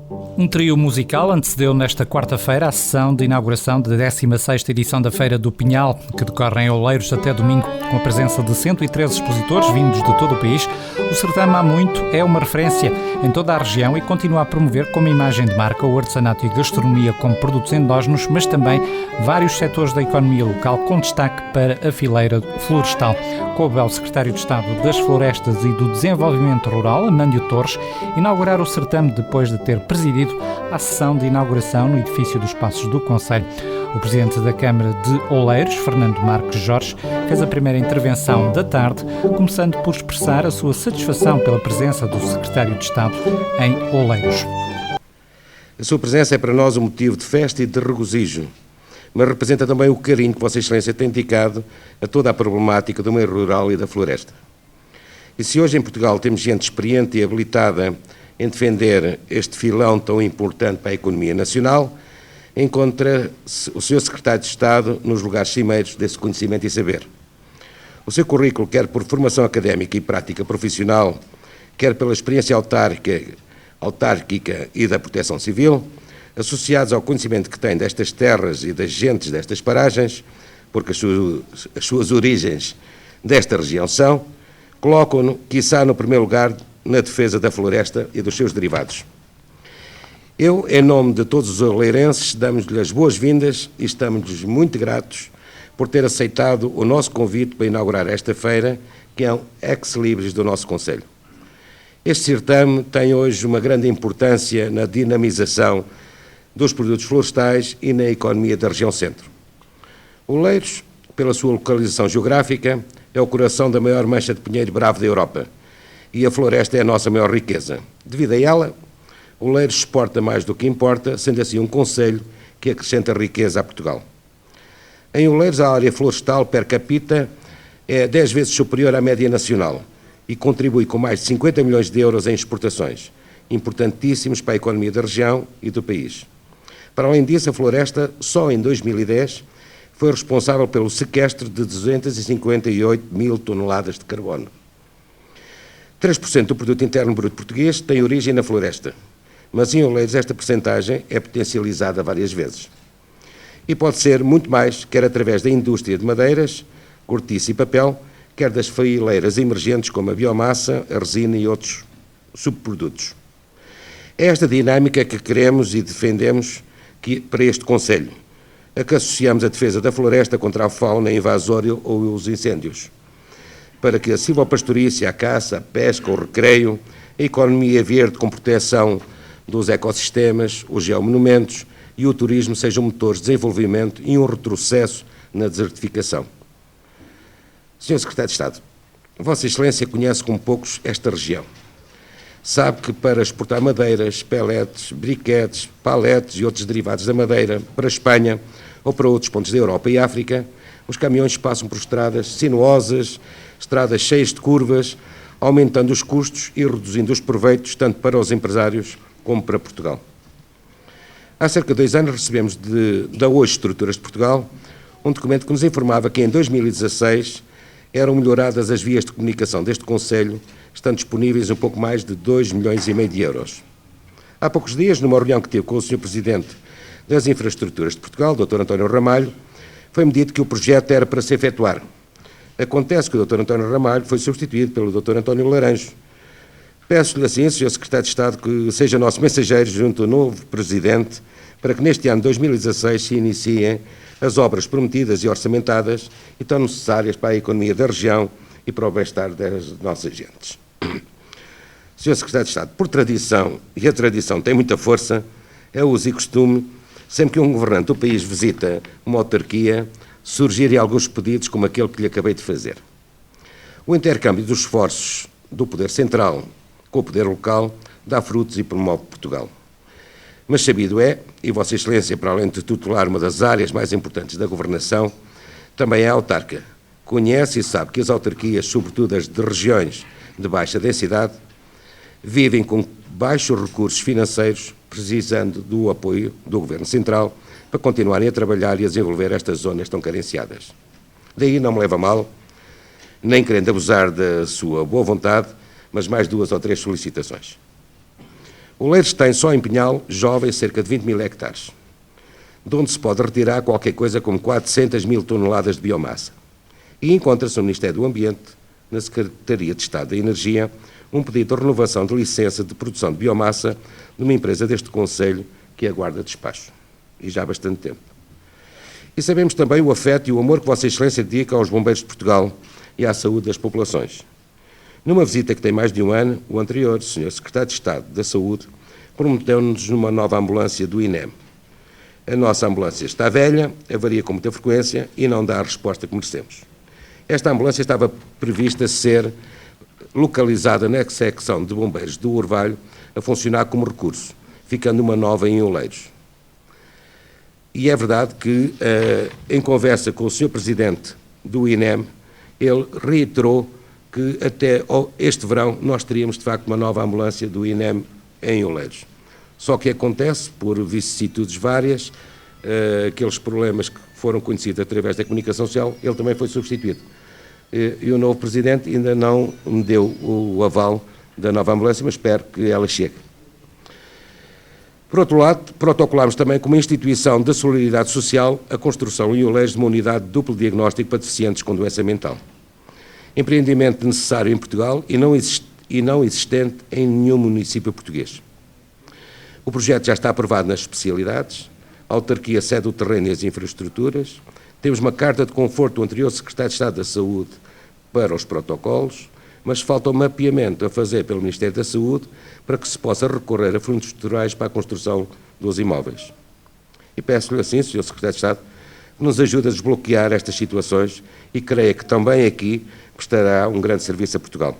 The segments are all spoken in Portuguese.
Um trio musical antecedeu nesta quarta-feira a sessão de inauguração da 16ª edição da Feira do Pinhal, que decorre em Oleiros até domingo, com a presença de 113 expositores vindos de todo o país. O certame há muito é uma referência em toda a região e continua a promover como imagem de marca o artesanato e gastronomia como produtos endógenos, mas também vários setores da economia local, com destaque para a fileira florestal. Coube ao Secretário de Estado das Florestas e do Desenvolvimento Rural, Amândio Torres, inaugurar o certame depois de ter presidido à sessão de inauguração no edifício dos Passos do Conselho. O Presidente da Câmara de Oleiros, Fernando Marques Jorge, fez a primeira intervenção da tarde, começando por expressar a sua satisfação pela presença do Secretário de Estado em Oleiros. A sua presença é para nós um motivo de festa e de regozijo, mas representa também o carinho que Vossa Excelência tem dedicado a toda a problemática do meio rural e da floresta. E se hoje em Portugal temos gente experiente e habilitada em defender este filão tão importante para a economia nacional, encontra-se o Sr. Secretário de Estado nos lugares cimeiros desse conhecimento e saber. O seu currículo, quer por formação académica e prática profissional, quer pela experiência autárquica e da proteção civil, associados ao conhecimento que tem destas terras e das gentes destas paragens, porque as suas origens desta região são, colocam-no, quiçá, no primeiro lugar na defesa da floresta e dos seus derivados. Eu, em nome de todos os oleirenses, damos-lhe as boas-vindas e estamos-lhes muito gratos por ter aceitado o nosso convite para inaugurar esta feira, que é um ex-libris do nosso Conselho. Este certame tem hoje uma grande importância na dinamização dos produtos florestais e na economia da região centro. Oleiros, pela sua localização geográfica, é o coração da maior mancha de pinheiro bravo da Europa, e a floresta é a nossa maior riqueza. Devido a ela, Oleiros exporta mais do que importa, sendo assim um concelho que acrescenta riqueza a Portugal. Em Oleiros, a área florestal per capita é 10 vezes superior à média nacional e contribui com mais de 50 milhões de euros em exportações, importantíssimos para a economia da região e do país. Para além disso, a floresta, só em 2010, foi responsável pelo sequestro de 258 mil toneladas de carbono. 3% do produto interno bruto português tem origem na floresta, mas em Oleiros esta percentagem é potencializada várias vezes. E pode ser muito mais, quer através da indústria de madeiras, cortiça e papel, quer das fileiras emergentes como a biomassa, a resina e outros subprodutos. É esta dinâmica que queremos e defendemos para este Conselho, a que associamos a defesa da floresta contra a fauna invasória ou os incêndios, para que a silvopastoriça, a caça, a pesca, o recreio, a economia verde com proteção dos ecossistemas, os geomonumentos e o turismo sejam motores de desenvolvimento e um retrocesso na desertificação. Sr. Secretário de Estado, Vossa Excelência conhece como poucos esta região. Sabe que para exportar madeiras, pellets, briquetes, paletes e outros derivados da madeira para a Espanha ou para outros pontos da Europa e África, os caminhões passam por estradas sinuosas, estradas cheias de curvas, aumentando os custos e reduzindo os proveitos tanto para os empresários como para Portugal. Há cerca de 2 anos recebemos da Hoje Estruturas de Portugal um documento que nos informava que em 2016 eram melhoradas as vias de comunicação deste Conselho, estando disponíveis um pouco mais de 2,5 milhões de euros. Há poucos dias, numa reunião que tive com o Sr. Presidente das Infraestruturas de Portugal, Dr. António Ramalho, foi-me dito que o projeto era para se efetuar. Acontece que o Dr. António Ramalho foi substituído pelo Dr. António Laranjo. Peço-lhe assim, Sr. Secretário de Estado, que seja nosso mensageiro junto ao novo Presidente, para que neste ano 2016 se iniciem as obras prometidas e orçamentadas e tão necessárias para a economia da região e para o bem-estar das nossas gentes. Sr. Secretário de Estado, por tradição, e a tradição tem muita força, é uso e costume, sempre que um governante do país visita uma autarquia, surgirem alguns pedidos como aquele que lhe acabei de fazer. O intercâmbio dos esforços do poder central com o poder local dá frutos e promove Portugal. Mas sabido é, e Vossa Excelência, para além de tutelar uma das áreas mais importantes da governação, também é autarca. Conhece e sabe que as autarquias, sobretudo as de regiões de baixa densidade, vivem com baixos recursos financeiros, precisando do apoio do Governo Central para continuarem a trabalhar e a desenvolver estas zonas tão carenciadas. Daí não me leva a mal, nem querendo abusar da sua boa vontade, mas mais 2 ou 3 solicitações. Oleiros tem só em Pinhal Jovem cerca de 20 mil hectares, de onde se pode retirar qualquer coisa como 400 mil toneladas de biomassa. E encontra-se no Ministério do Ambiente, na Secretaria de Estado da Energia, um pedido de renovação de licença de produção de biomassa de uma empresa deste Conselho que aguarda despacho, e já há bastante tempo. E sabemos também o afeto e o amor que Vossa Excelência dedica aos bombeiros de Portugal e à saúde das populações. Numa visita que tem mais de um ano, o anterior Sr. Secretário de Estado da Saúde prometeu-nos uma nova ambulância do INEM. A nossa ambulância está velha, avaria com muita frequência e não dá a resposta que merecemos. Esta ambulância estava prevista ser localizada na secção de bombeiros do Orvalho, a funcionar como recurso, ficando uma nova em Oleiros. E é verdade que, em conversa com o Sr. Presidente do INEM, ele reiterou que até este verão nós teríamos, de facto, uma nova ambulância do INEM em Oleiros. Só que acontece, por vicissitudes várias, aqueles problemas que foram conhecidos através da comunicação social, ele também foi substituído. E o novo Presidente ainda não me deu o aval da nova ambulância, mas espero que ela chegue. Por outro lado, protocolámos também como instituição da solidariedade social a construção em Oleiros de uma unidade de duplo diagnóstico para deficientes com doença mental. Empreendimento necessário em Portugal e não existente em nenhum município português. O projeto já está aprovado nas especialidades, a autarquia cede o terreno e as infraestruturas, temos uma carta de conforto do anterior Secretário de Estado da Saúde para os protocolos, mas falta um mapeamento a fazer pelo Ministério da Saúde para que se possa recorrer a fundos estruturais para a construção dos imóveis. E peço-lhe assim, Sr. Secretário de Estado, que nos ajude a desbloquear estas situações e creio que também aqui prestará um grande serviço a Portugal.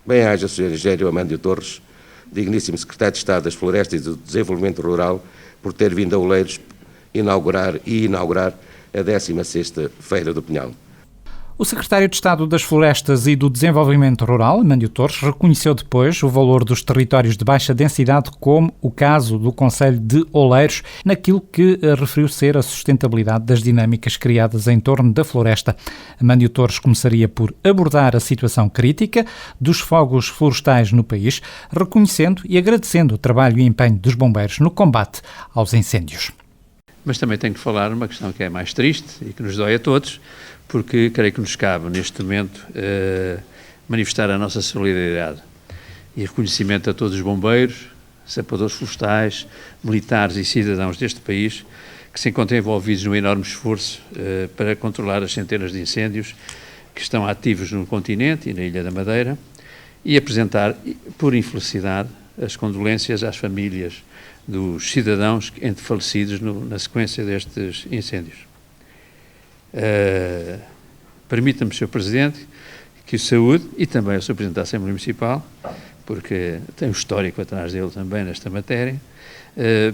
Bem-aja, Sr. Engenheiro Amândio Torres, digníssimo Secretário de Estado das Florestas e do Desenvolvimento Rural, por ter vindo a Oleiros inaugurar a 16ª Feira do Pinhal. O secretário de Estado das Florestas e do Desenvolvimento Rural, Amândio Torres, reconheceu depois o valor dos territórios de baixa densidade, como o caso do concelho de Oleiros, naquilo que referiu ser a sustentabilidade das dinâmicas criadas em torno da floresta. Amândio Torres começaria por abordar a situação crítica dos fogos florestais no país, reconhecendo e agradecendo o trabalho e empenho dos bombeiros no combate aos incêndios. Mas também tenho que falar uma questão que é mais triste e que nos dói a todos, porque creio que nos cabe, neste momento, manifestar a nossa solidariedade e reconhecimento a todos os bombeiros, sapadores florestais, militares e cidadãos deste país que se encontram envolvidos num enorme esforço para controlar as centenas de incêndios que estão ativos no continente e na Ilha da Madeira e apresentar, por infelicidade, as condolências às famílias dos cidadãos entre falecidos na sequência destes incêndios. Permita-me, Sr. Presidente, que o Saúde e também o Sr. Presidente da Assembleia Municipal, porque tem um histórico atrás dele também nesta matéria,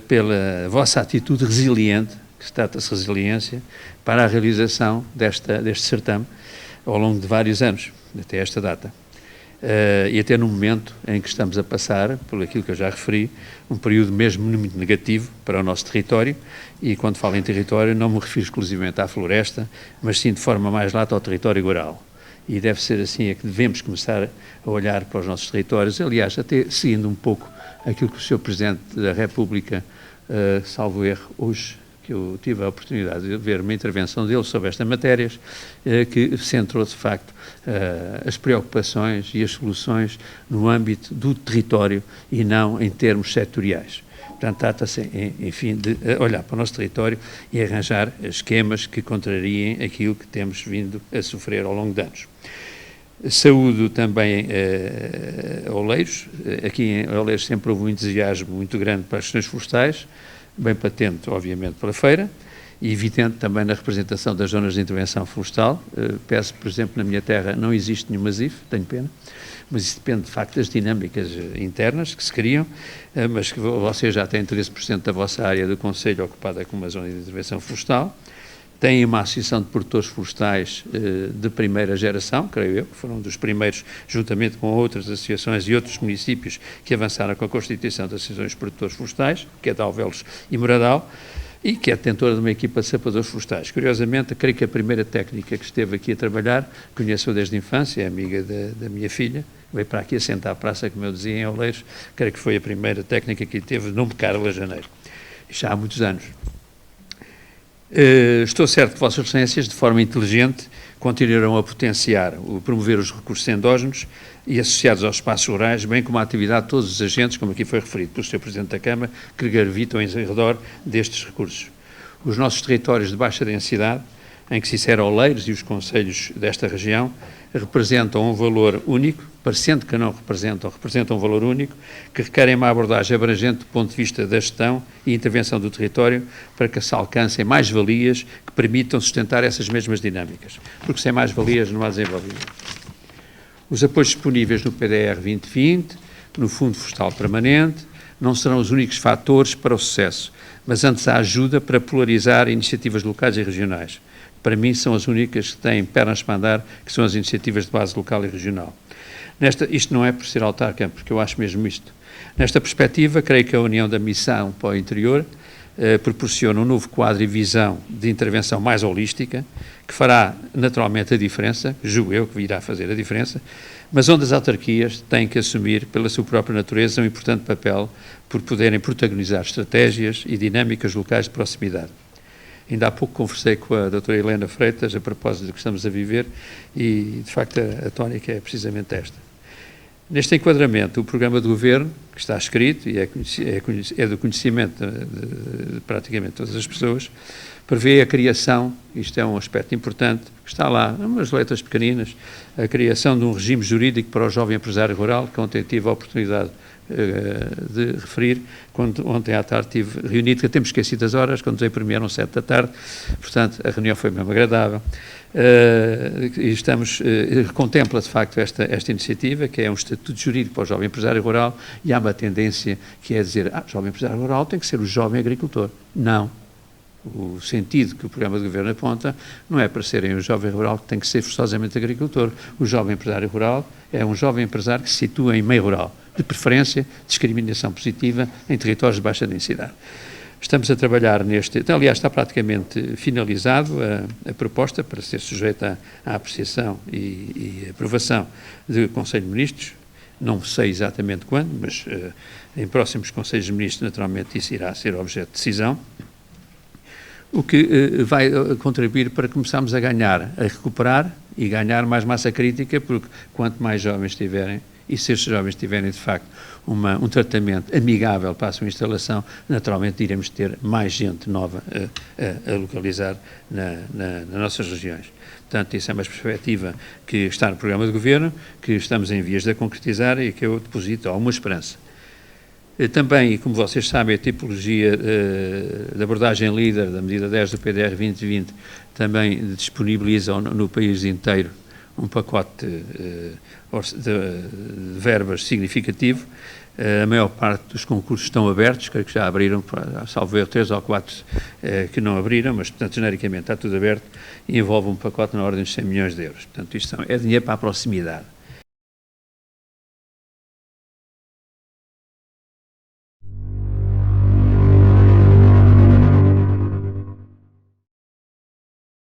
pela vossa atitude resiliente, que se trata-se de resiliência, para a realização deste certame ao longo de vários anos, até esta data. E até no momento em que estamos a passar, por aquilo que eu já referi, um período mesmo muito negativo para o nosso território, e quando falo em território não me refiro exclusivamente à floresta, mas sim de forma mais lata ao território rural. E deve ser assim é que devemos começar a olhar para os nossos territórios, aliás, até seguindo um pouco aquilo que o Sr. Presidente da República, salvo erro, hoje, que eu tive a oportunidade de ver uma intervenção dele sobre esta matéria, que centrou, de facto, as preocupações e as soluções no âmbito do território e não em termos setoriais. Portanto, trata-se, enfim, de olhar para o nosso território e arranjar esquemas que contrariem aquilo que temos vindo a sofrer ao longo de anos. Saúdo também Oleiros. Aqui em Oleiros sempre houve um entusiasmo muito grande para as questões florestais, bem patente, obviamente, pela feira, e evidente também na representação das zonas de intervenção florestal. Peço, por exemplo, na minha terra não existe nenhuma ZIF, tenho pena, mas isso depende, de facto, das dinâmicas internas que se criam, mas que vocês já têm 13% da vossa área do Conselho ocupada com uma zona de intervenção florestal. Têm uma associação de produtores florestais de primeira geração, creio eu, que foram dos primeiros, juntamente com outras associações e outros municípios que avançaram com a constituição das associações de produtores florestais, que é de Alvelos e Moradal, e que é detentora de uma equipa de sapadores florestais. Curiosamente, creio que a primeira técnica que esteve aqui a trabalhar, conheço-a desde a infância, é amiga da minha filha, veio para aqui assentar à praça, como eu dizia, em Oleiros, creio que foi a primeira técnica que teve, nome Carla Janeiro, já há muitos anos. Estou certo que Vossas Excelências, de forma inteligente, continuarão a potenciar, promover os recursos endógenos e associados aos espaços rurais, bem como a atividade de todos os agentes, como aqui foi referido pelo Sr. Presidente da Câmara, que gravitam em redor destes recursos. Os nossos territórios de baixa densidade, em que se insere Oleiros e os concelhos desta região, representam um valor único, parecendo que não representam um valor único, que requerem uma abordagem abrangente do ponto de vista da gestão e intervenção do território para que se alcancem mais-valias que permitam sustentar essas mesmas dinâmicas, porque sem mais-valias não há desenvolvimento. Os apoios disponíveis no PDR 2020, no Fundo Florestal Permanente, não serão os únicos fatores para o sucesso, mas antes a ajuda para polarizar iniciativas locais e regionais. Para mim, são as únicas que têm pernas para andar, que são as iniciativas de base local e regional. Isto não é por ser autarca, porque eu acho mesmo isto. Nesta perspectiva, creio que a união da missão para o interior proporciona um novo quadro e visão de intervenção mais holística, que fará naturalmente a diferença, julgo eu que irá fazer a diferença, mas onde as autarquias têm que assumir, pela sua própria natureza, um importante papel por poderem protagonizar estratégias e dinâmicas locais de proximidade. Ainda há pouco conversei com a doutora Helena Freitas a propósito do que estamos a viver e, de facto, a tónica é precisamente esta. Neste enquadramento, o programa de governo, que está escrito e é do conhecimento de praticamente todas as pessoas, prevê a criação, isto é um aspecto importante, que está lá, umas letras pequeninas, a criação de um regime jurídico para o jovem empresário rural, que ontem tive a oportunidade de referir, quando ontem à tarde estive reunido, que temos esquecido as horas, quando nos premiaram 7 da tarde, portanto a reunião foi mesmo agradável, e contempla de facto esta iniciativa, que é um estatuto jurídico para o jovem empresário rural, e há uma tendência que é dizer, o jovem empresário rural tem que ser o jovem agricultor. Não. O sentido que o programa de governo aponta não é para serem o jovem rural que tem que ser forçosamente agricultor. O jovem empresário rural é um jovem empresário que se situa em meio rural, de preferência, discriminação positiva em territórios de baixa densidade. Estamos a trabalhar aliás, está praticamente finalizado a proposta para ser sujeita à apreciação e aprovação do Conselho de Ministros. Não sei exatamente quando, mas em próximos Conselhos de Ministros, naturalmente, isso irá ser objeto de decisão. O que vai contribuir para começarmos a ganhar, a recuperar e ganhar mais massa crítica, porque quanto mais jovens tiverem, e se estes jovens tiverem, de facto, um tratamento amigável para a sua instalação, naturalmente iremos ter mais gente nova a localizar nas nossas regiões. Portanto, isso é uma perspectiva que está no programa de governo, que estamos em vias de concretizar e que eu deposito alguma esperança. Também, como vocês sabem, a tipologia de abordagem líder da medida 10 do PDR 2020 também disponibiliza no país inteiro um pacote de verbas significativo. A maior parte dos concursos estão abertos, creio que já abriram, salvo eu, 3 ou 4 que não abriram, mas, portanto, genericamente está tudo aberto e envolve um pacote na ordem de 100 milhões de euros. Portanto, isto é dinheiro para a proximidade.